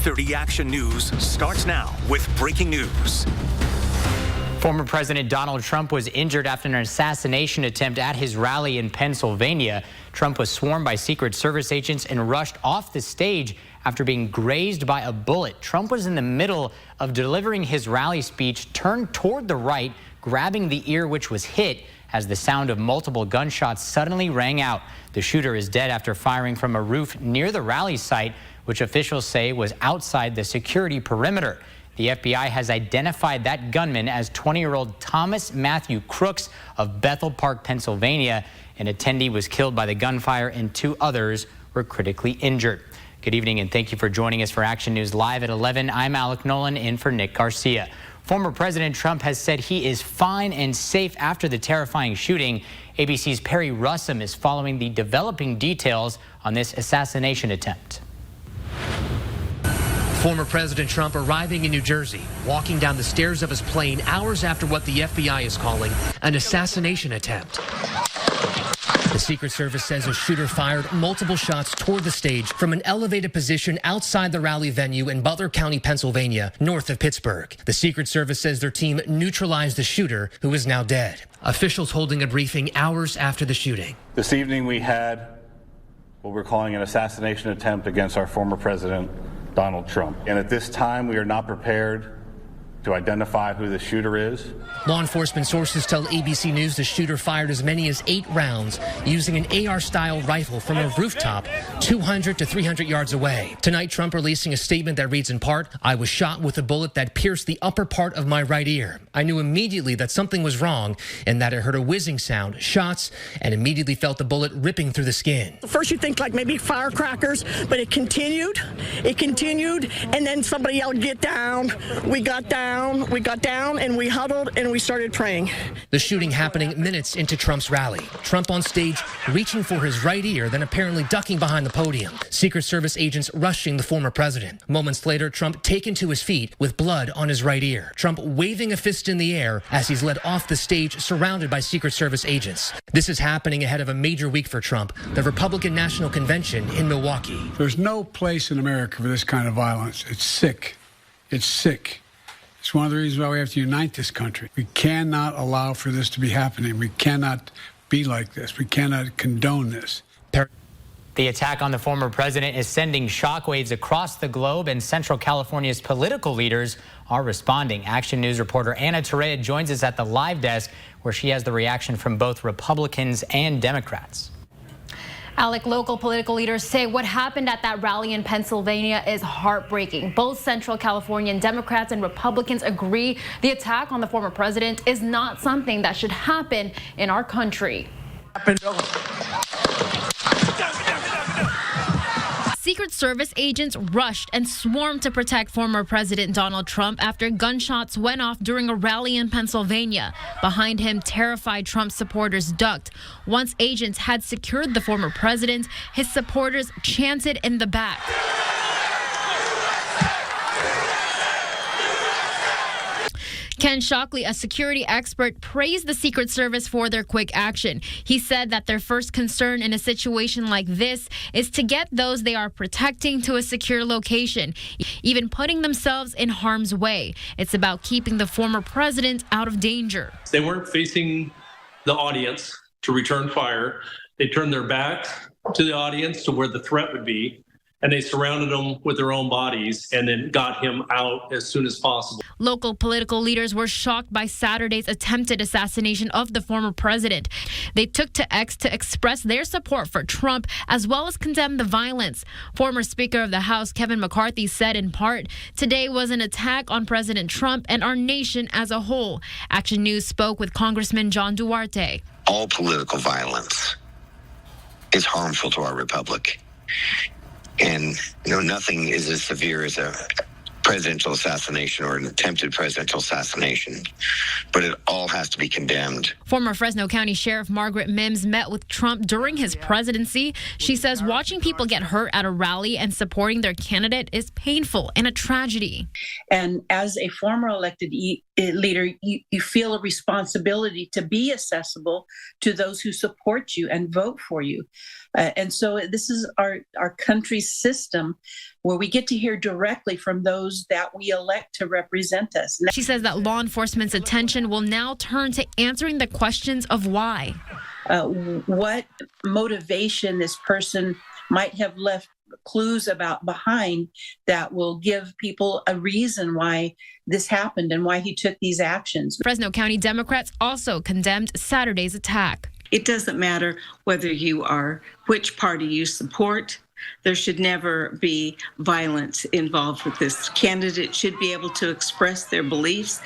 30 Action News starts now with breaking news. Former President Donald Trump was injured after an assassination attempt at his rally in Pennsylvania. Trump was swarmed by Secret Service agents and rushed off the stage after being grazed by a bullet. Trump was in the middle of delivering his rally speech, turned toward the right, grabbing the ear which was hit as the sound of multiple gunshots suddenly rang out. The shooter is dead after firing from a roof near the rally site, which officials say was outside the security perimeter. The FBI has identified that gunman as 20-year-old Thomas Matthew Crooks of Bethel Park, Pennsylvania. An attendee was killed by the gunfire and 2 others were critically injured. Good evening and thank you for joining us for Action News Live at 11. I'm Alec Nolan in for Nick Garcia. Former President Trump has said he is fine and safe after the terrifying shooting. ABC's Perry Russum is following the developing details on this assassination attempt. Former President Trump arriving in New Jersey, walking down the stairs of his plane hours after what the FBI is calling an assassination attempt. The Secret Service says a shooter fired multiple shots toward the stage from an elevated position outside the rally venue in Butler County, Pennsylvania, north of Pittsburgh. The Secret Service says their team neutralized the shooter, who is now dead. Officials holding a briefing hours after the shooting. This evening we had what we're calling an assassination attempt against our former president, Donald Trump. And at this time, we are not prepared to identify who the shooter is. Law enforcement sources tell ABC News the shooter fired as many as 8 rounds using an AR-style rifle from a rooftop 200 to 300 yards away. Tonight, Trump releasing a statement that reads in part, "I was shot with a bullet that pierced the upper part of my right ear. I knew immediately that something was wrong and that I heard a whizzing sound, shots, and immediately felt the bullet ripping through the skin." First you think like maybe firecrackers, but it continued, and then somebody yelled, "Get down." We got down, and we huddled, and we started praying. The shooting happening minutes into Trump's rally. Trump on stage reaching for his right ear, then apparently ducking behind the podium. Secret Service agents rushing the former president. Moments later, Trump taken to his feet with blood on his right ear. Trump waving a fist in the air as he's led off the stage surrounded by Secret Service agents. This is happening ahead of a major week for Trump, the Republican National Convention in Milwaukee. There's no place in America for this kind of violence. It's sick. It's sick. It's one of the reasons why we have to unite this country. We cannot allow for this to be happening. We cannot be like this. We cannot condone this. The attack on the former president is sending shockwaves across the globe, and Central California's political leaders are responding. Action News reporter Anna Torrea joins us at the live desk, where she has the reaction from both Republicans and Democrats. Alec, local political leaders say what happened at that rally in Pennsylvania is heartbreaking. Both Central Californian Democrats and Republicans agree the attack on the former president is not something that should happen in our country. Secret Service agents rushed and swarmed to protect former President Donald Trump after gunshots went off during a rally in Pennsylvania. Behind him, terrified Trump supporters ducked. Once agents had secured the former president, his supporters chanted in the back. Ken Shockley, a security expert, praised the Secret Service for their quick action. He said that their first concern in a situation like this is to get those they are protecting to a secure location, even putting themselves in harm's way. It's about keeping the former president out of danger. They weren't facing the audience to return fire. They turned their back to the audience to where the threat would be, and they surrounded him with their own bodies and then got him out as soon as possible. Local political leaders were shocked by Saturday's attempted assassination of the former president. They took to X to express their support for Trump, as well as condemn the violence. Former Speaker of the House Kevin McCarthy said in part, "Today was an attack on President Trump and our nation as a whole." Action News spoke with Congressman John Duarte. All political violence is harmful to our republic. And, nothing is as severe as a presidential assassination or an attempted presidential assassination, but it all has to be condemned. Former Fresno County Sheriff Margaret Mims met with Trump during his presidency. She says watching people get hurt at a rally and supporting their candidate is painful and a tragedy. And as a former elected leader, you feel a responsibility to be accessible to those who support you and vote for you. And so this is our country's system where we get to hear directly from those that we elect to represent us. She says that law enforcement's attention will now turn to answering the questions of why. What motivation this person might have left clues about behind that will give people a reason why this happened and why he took these actions. Fresno County Democrats also condemned Saturday's attack. It doesn't matter whether you are, which party you support. There should never be violence involved with this. Candidates should be able to express their beliefs.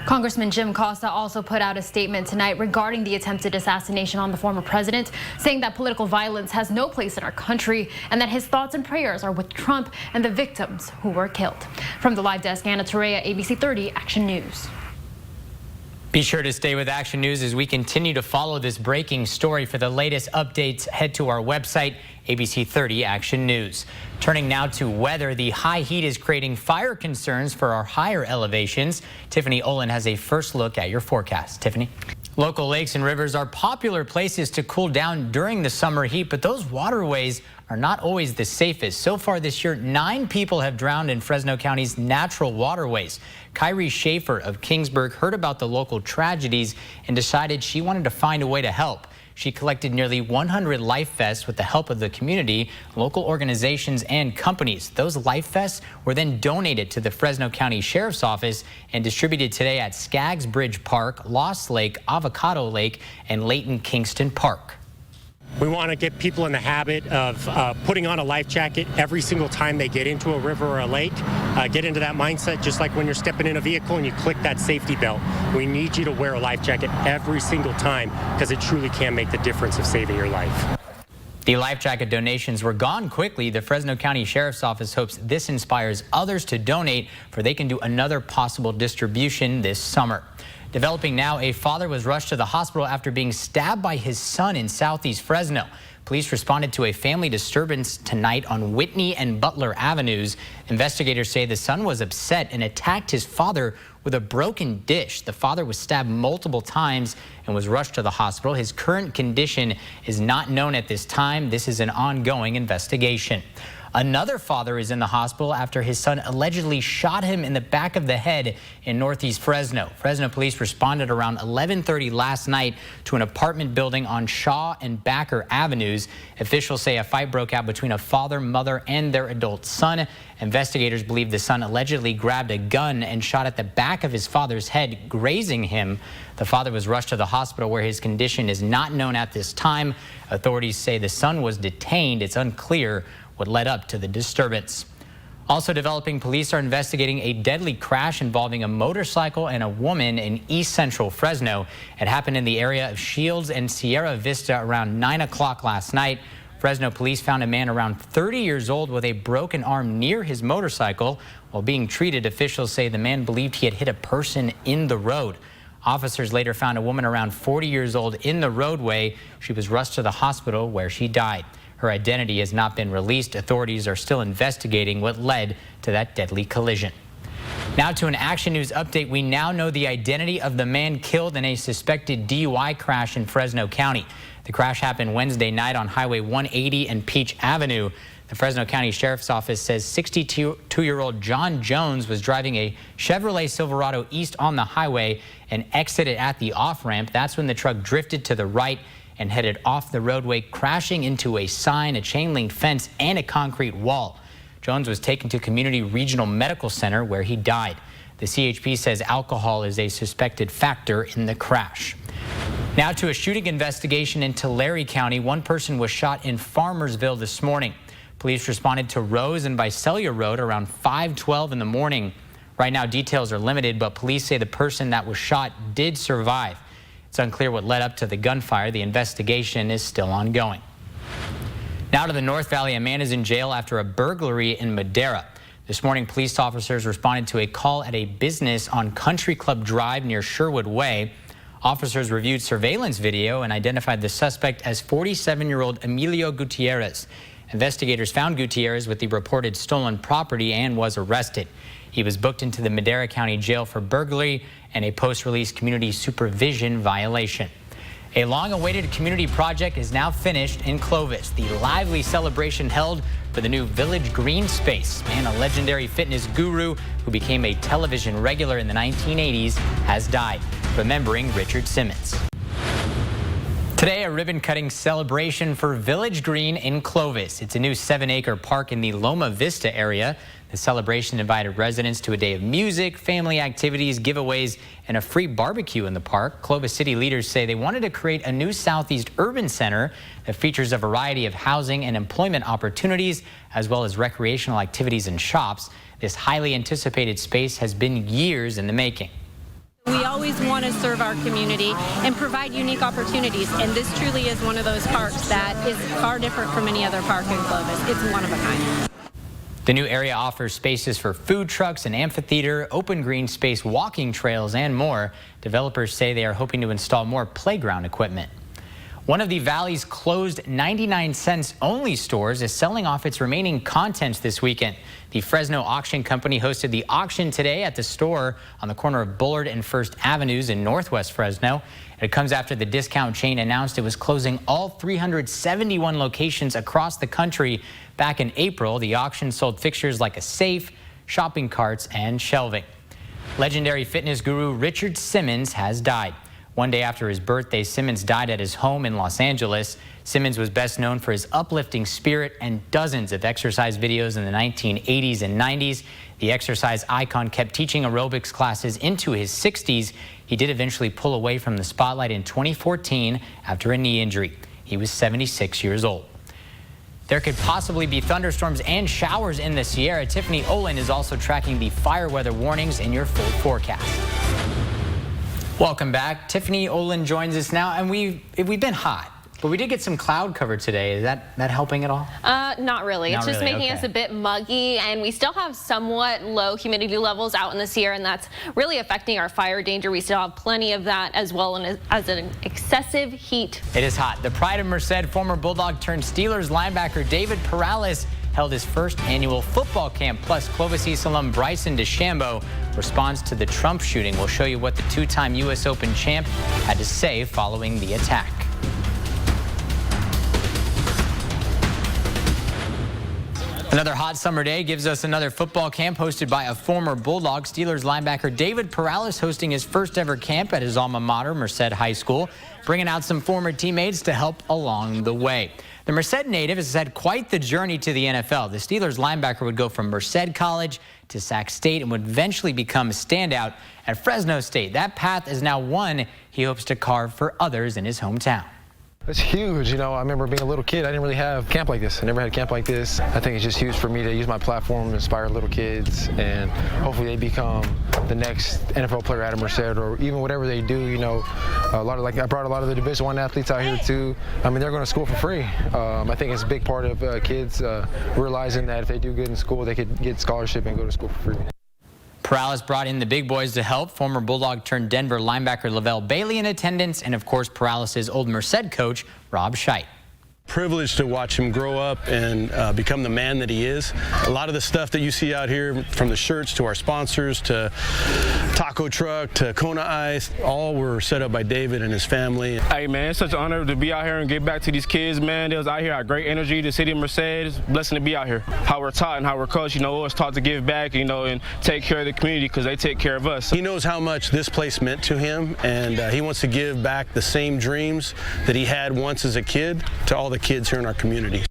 Congressman Jim Costa also put out a statement tonight regarding the attempted assassination on the former president, saying that political violence has no place in our country and that his thoughts and prayers are with Trump and the victims who were killed. From the live desk, Anna Torreya, ABC 30 Action News. Be sure to stay with Action News as we continue to follow this breaking story. For the latest updates, head to our website, ABC 30 Action News. Turning now to weather, the high heat is creating fire concerns for our higher elevations. Tiffany Olin has a first look at your forecast. Tiffany? Local lakes and rivers are popular places to cool down during the summer heat, but those waterways are not always the safest. So far this year, 9 people have drowned in Fresno County's natural waterways. Kyrie Schaefer of Kingsburg heard about the local tragedies and decided she wanted to find a way to help. She collected nearly 100 life vests with the help of the community, local organizations, and companies. Those life vests were then donated to the Fresno County Sheriff's Office and distributed today at Skaggs Bridge Park, Lost Lake, Avocado Lake, and Layton Kingston Park. We want to get people in the habit of putting on a life jacket every single time they get into a river or a lake. Get into that mindset just like when you're stepping in a vehicle and you click that safety belt. We need you to wear a life jacket every single time because it truly can make the difference of saving your life. The life jacket donations were gone quickly. The Fresno County Sheriff's Office hopes this inspires others to donate, for they can do another possible distribution this summer. Developing now, a father was rushed to the hospital after being stabbed by his son in southeast Fresno. Police responded to a family disturbance tonight on Whitney and Butler Avenues. Investigators say the son was upset and attacked his father with a broken dish. The father was stabbed multiple times and was rushed to the hospital. His current condition is not known at this time. This is an ongoing investigation. Another father is in the hospital after his son allegedly shot him in the back of the head in northeast Fresno. Fresno police responded around 11:30 last night to an apartment building on Shaw and Backer Avenues. Officials say a fight broke out between a father, mother, and their adult son. Investigators believe the son allegedly grabbed a gun and shot at the back of his father's head, grazing him. The father was rushed to the hospital where his condition is not known at this time. Authorities say the son was detained. It's unclear what led up to the disturbance. Also developing, police are investigating a deadly crash involving a motorcycle and a woman in east central Fresno. It happened in the area of Shields and Sierra Vista around 9 o'clock last night. Fresno police found a man around 30 years old with a broken arm near his motorcycle. While being treated, officials say the man believed he had hit a person in the road. Officers later found a woman around 40 years old in the roadway. She was rushed to the hospital where she died. Her identity has not been released. Authorities are still investigating what led to that deadly collision. Now to an Action News update. We now know the identity of the man killed in a suspected DUI crash in Fresno County. The crash happened Wednesday night on Highway 180 and Peach Avenue. The Fresno County Sheriff's Office says 62-year-old John Jones was driving a Chevrolet Silverado east on the highway and exited at the off-ramp. That's when the truck drifted to the right and headed off the roadway, crashing into a sign, a chain-link fence, and a concrete wall. Jones was taken to Community Regional Medical Center where he died. The CHP says alcohol is a suspected factor in the crash. Now to a shooting investigation in Tulare County. One person was shot in Farmersville this morning. Police responded to Rose and Visalia Road around 5:12 in the morning. Right now, details are limited, but police say the person that was shot did survive. It's unclear what led up to the gunfire. The investigation is still ongoing. Now to the North Valley. A man is in jail after a burglary in Madera. This morning, police officers responded to a call at a business on Country Club Drive near Sherwood Way. Officers reviewed surveillance video and identified the suspect as 47-year-old Emilio Gutierrez. Investigators found Gutierrez with the reported stolen property and was arrested. He was booked into the Madera County Jail for burglary and a post-release community supervision violation. A long-awaited community project is now finished in Clovis. The lively celebration held for the new Village Green Space. And a legendary fitness guru who became a television regular in the 1980s has died, remembering Richard Simmons. Today, a ribbon-cutting celebration for Village Green in Clovis. It's a new 7-acre park in the Loma Vista area. The celebration invited residents to a day of music, family activities, giveaways, and a free barbecue in the park. Clovis city leaders say they wanted to create a new Southeast urban center that features a variety of housing and employment opportunities, as well as recreational activities and shops. This highly anticipated space has been years in the making. We always want to serve our community and provide unique opportunities, and this truly is one of those parks that is far different from any other park in Clovis. It's one of a kind. The new area offers spaces for food trucks, an amphitheater, open green space, walking trails, and more. Developers say they are hoping to install more playground equipment. One of the Valley's closed 99-cents only stores is selling off its remaining contents this weekend. The Fresno Auction Company hosted the auction today at the store on the corner of Bullard and First Avenues in Northwest Fresno. It comes after the discount chain announced it was closing all 371 locations across the country. Back in April, the auction sold fixtures like a safe, shopping carts, and shelving. Legendary fitness guru Richard Simmons has died. One day after his birthday, Simmons died at his home in Los Angeles. Simmons was best known for his uplifting spirit and dozens of exercise videos in the 1980s and 90s. The exercise icon kept teaching aerobics classes into his 60s. He did eventually pull away from the spotlight in 2014 after a knee injury. He was 76 years old. There could possibly be thunderstorms and showers in the Sierra. Tiffany Olin is also tracking the fire weather warnings in your full forecast. Welcome back. Tiffany Olin joins us now, and we've been hot. But we did get some cloud cover today. Is that helping at all? Not really. It's just making us a bit muggy, and we still have somewhat low humidity levels out in the Sierra, and that's really affecting our fire danger. We still have plenty of that, as well as an excessive heat. It is hot. The pride of Merced, former Bulldog turned Steelers linebacker David Perales held his first annual football camp. Plus, Clovis East alum Bryson DeChambeau responds to the Trump shooting. We'll show you what the two-time U.S. Open champ had to say following the attack. Another hot summer day gives us another football camp hosted by a former Bulldog. Steelers linebacker David Perales hosting his first ever camp at his alma mater, Merced High School, bringing out some former teammates to help along the way. The Merced native has had quite the journey to the NFL. The Steelers linebacker would go from Merced College to Sac State and would eventually become a standout at Fresno State. That path is now one he hopes to carve for others in his hometown. It's huge. You know, I remember being a little kid, I didn't really have camp like this. I never had a camp like this. I think it's just huge for me to use my platform to inspire little kids, and hopefully they become the next NFL player out of Merced, or even whatever they do. You know, I brought a lot of the Division I athletes out here too. I mean, they're going to school for free. I think it's a big part of kids realizing that if they do good in school, they could get scholarship and go to school for free. Perales brought in the big boys to help. Former Bulldog turned Denver linebacker Lavelle Bailey in attendance, and of course Perales' old Merced coach Rob Scheidt. Privileged to watch him grow up and become the man that he is. A lot of the stuff that you see out here, from the shirts to our sponsors to taco truck to Kona Ice, all were set up by David and his family. Hey man, it's such an honor to be out here and get back to these kids, man. They was out here, had great energy. The city of Merced, it's a blessing to be out here. How we're taught and how we're coached, you know, always taught to give back, you know, and take care of the community because they take care of us. He knows how much this place meant to him, and he wants to give back the same dreams that he had once as a kid to all the kids here in our community.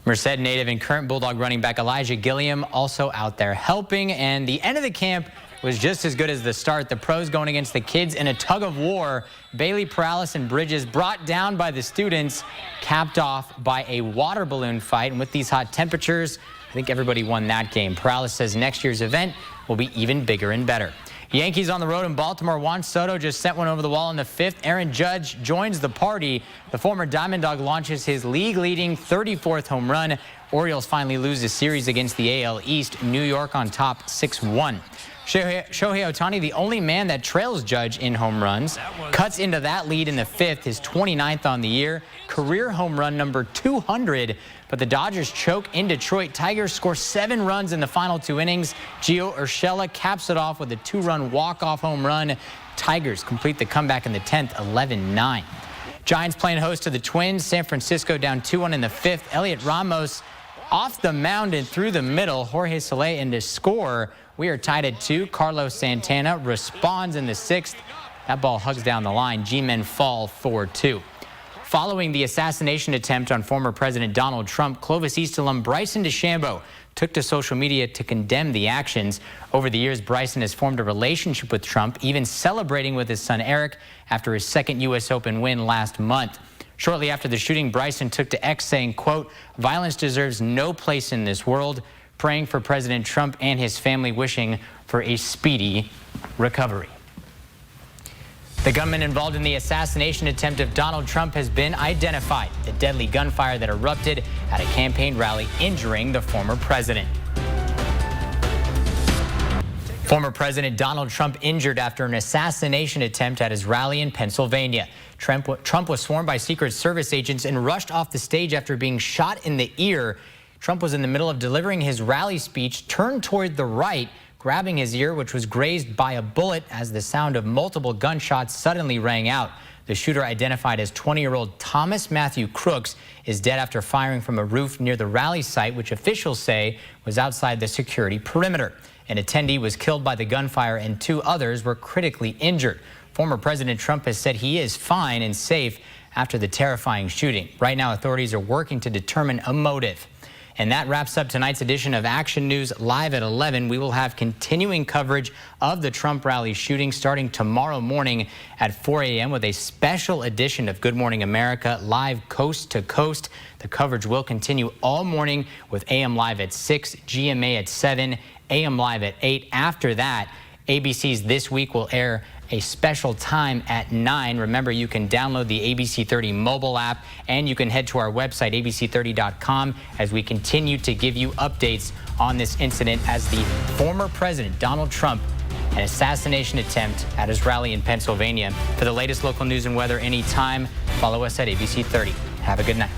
Merced native and current Bulldog running back Elijah Gilliam also out there helping, and the end of the camp was just as good as the start. The pros going against the kids in a tug of war. Bailey, Perales, and Bridges brought down by the students, capped off by a water balloon fight. And with these hot temperatures, I think everybody won that game. Perales says next year's event will be even bigger and better. Yankees on the road in Baltimore. Juan Soto just sent one over the wall in the 5th. Aaron Judge joins the party. The former Diamond Dog launches his league-leading 34th home run. Orioles finally lose the series against the AL East. New York on top 6-1. Shohei Ohtani, the only man that trails Judge in home runs, cuts into that lead in the 5th, his 29th on the year. Career home run number 200 but the Dodgers choke in Detroit. Tigers score 7 runs in the final 2 innings. Gio Urshela caps it off with a 2-run walk-off home run. Tigers complete the comeback in the 10th, 11-9. Giants playing host to the Twins. San Francisco down 2-1 in the 5th. Elliot Ramos off the mound and through the middle. Jorge Soler in to score. We are tied at 2. Carlos Santana responds in the 6th. That ball hugs down the line. G-men fall 4-2. Following the assassination attempt on former President Donald Trump, Clovis East alum Bryson DeChambeau took to social media to condemn the actions. Over the years, Bryson has formed a relationship with Trump, even celebrating with his son Eric after his 2nd U.S. Open win last month. Shortly after the shooting, Bryson took to X saying, quote, "Violence deserves no place in this world," praying for President Trump and his family, wishing for a speedy recovery. The gunman involved in the assassination attempt of Donald Trump has been identified. The deadly gunfire that erupted at a campaign rally, injuring the former president. Former President Donald Trump injured after an assassination attempt at his rally in Pennsylvania. Trump was sworn by Secret Service agents and rushed off the stage after being shot in the ear. Trump was in the middle of delivering his rally speech, turned toward the right, grabbing his ear, which was grazed by a bullet as the sound of multiple gunshots suddenly rang out. The shooter, identified as 20-year-old Thomas Matthew Crooks, is dead after firing from a roof near the rally site, which officials say was outside the security perimeter. An attendee was killed by the gunfire and 2 others were critically injured. Former President Trump has said he is fine and safe after the terrifying shooting. Right now, authorities are working to determine a motive. And that wraps up tonight's edition of Action News Live at 11. We will have continuing coverage of the Trump rally shooting starting tomorrow morning at 4 a.m. with a special edition of Good Morning America live coast to coast. The coverage will continue all morning with AM Live at 6, GMA at 7, AM Live at 8. After that, ABC's This Week will air a special time at 9. Remember, you can download the ABC 30 mobile app, and you can head to our website, abc30.com, as we continue to give you updates on this incident as the former president, Donald Trump, an assassination attempt at his rally in Pennsylvania. For the latest local news and weather anytime, follow us at ABC 30. Have a good night.